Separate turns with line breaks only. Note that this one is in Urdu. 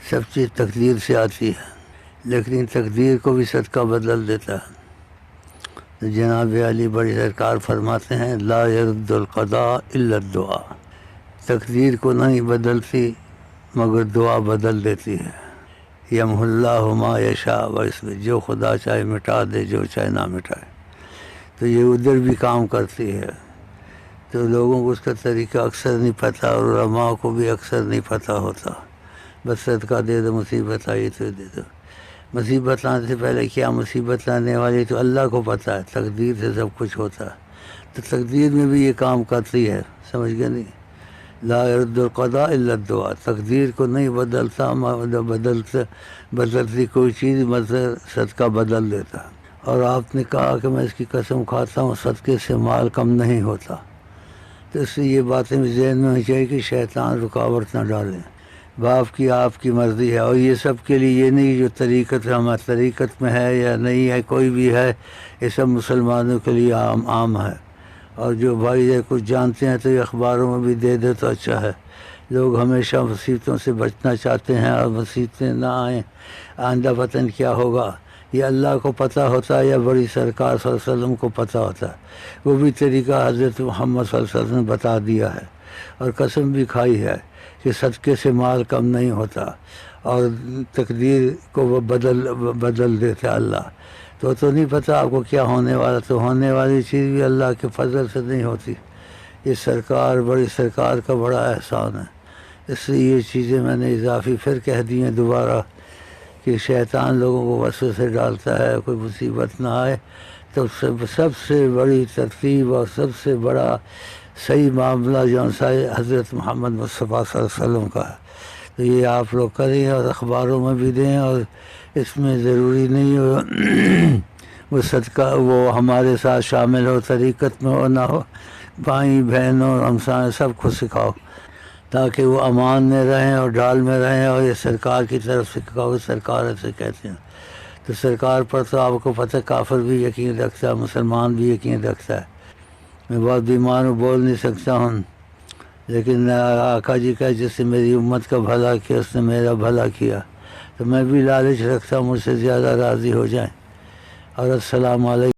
سب چیز تقدیر سے آتی ہے، لیکن تقدیر کو بھی صدقہ بدل دیتا ہے۔ تو جناب علی بڑی سرکار فرماتے ہیں لا يرد القضاء الا الدعاء، تقدیر کو نہیں بدلتی مگر دعا بدل دیتی ہے۔ یمح اللہ ما یشاء و یثبت، جو خدا چاہے مٹا دے، جو چاہے نہ مٹائے۔ تو یہ ادھر بھی کام کرتی ہے، تو لوگوں کو اس کا طریقہ اکثر نہیں پتہ، اور علماء کو بھی اکثر نہیں پتہ ہوتا۔ بس صدقہ دے دو، مصیبت آئی تو دے دو۔ مصیبت آنے سے پہلے کیا مصیبت آنے والی تو اللہ کو پتہ ہے، تقدیر سے سب کچھ ہوتا ہے۔ تو تقدیر میں بھی یہ کام کرتی ہے، سمجھ گئے نہیں؟ لا يرد القضاء الا الدعاء، تقدیر کو نہیں بدلتی کوئی چیز مگر صدقہ بدل دیتا۔ اور آپ نے کہا کہ میں اس کی قسم کھاتا ہوں صدقے سے مال کم نہیں ہوتا، تو اس سے یہ باتیں بھی ذہن میں ہونی چاہیے کہ شیطان رکاوٹ نہ ڈالے۔ باپ کی آپ کی مرضی ہے، اور یہ سب کے لیے یہ نہیں جو طریقت ہمارے طریقت میں ہے یا نہیں ہے، کوئی بھی ہے، یہ سب مسلمانوں کے لیے عام ہے۔ اور جو بھائی یہ کچھ جانتے ہیں تو یہ اخباروں میں بھی دے دے تو اچھا ہے۔ لوگ ہمیشہ مصیبتوں سے بچنا چاہتے ہیں، اور مصیبتیں نہ آئیں، آئندہ وطن کیا ہوگا یہ اللہ کو پتہ ہوتا ہے یا بڑی سرکار صلی اللہ علیہ وسلم کو پتہ ہوتا ہے۔ وہ بھی طریقہ حضرت محمد صلی اللہ علیہ وسلم نے بتا دیا ہے، اور قسم بھی کھائی ہے کہ صدقے سے مال کم نہیں ہوتا، اور تقدیر کو وہ بدل دیتا اللہ۔ تو نہیں پتہ آپ کو کیا ہونے والا، تو ہونے والی چیز بھی اللہ کے فضل سے نہیں ہوتی۔ یہ سرکار بڑی سرکار کا بڑا احسان ہے۔ اس لیے یہ چیزیں میں نے اضافی پھر کہہ دی ہیں دوبارہ کہ شیطان لوگوں کو وسوسے ڈالتا ہے کوئی مصیبت نہ آئے، تو سب سے بڑی ترتیب اور سب سے بڑا صحیح معاملہ جو حضرت محمد مصطفیٰ صلی اللہ علیہ وسلم کا ہے۔ تو یہ آپ لوگ کریں اور اخباروں میں بھی دیں، اور اس میں ضروری نہیں ہو وہ صدقہ وہ ہمارے ساتھ شامل ہو، طریقت میں ہو نہ ہو، بھائی بہنوں ہمسائے سب کو سکھاؤ تاکہ وہ امان میں رہیں اور ڈال میں رہیں، اور یہ سرکار کی طرف سے کہو، سرکار سے کہتے ہیں۔ تو سرکار پر تو آپ کو پتہ کافر بھی یقین رکھتا ہے، مسلمان بھی یقین رکھتا ہے۔ میں بہت بیمار ہوں، بول نہیں سکتا ہوں، لیکن آقا جی کا جس نے میری امت کا بھلا کیا اس نے میرا بھلا کیا، تو میں بھی لالچ رکھتا ہوں مجھ سے زیادہ راضی ہو جائیں۔ اور السلام علیکم۔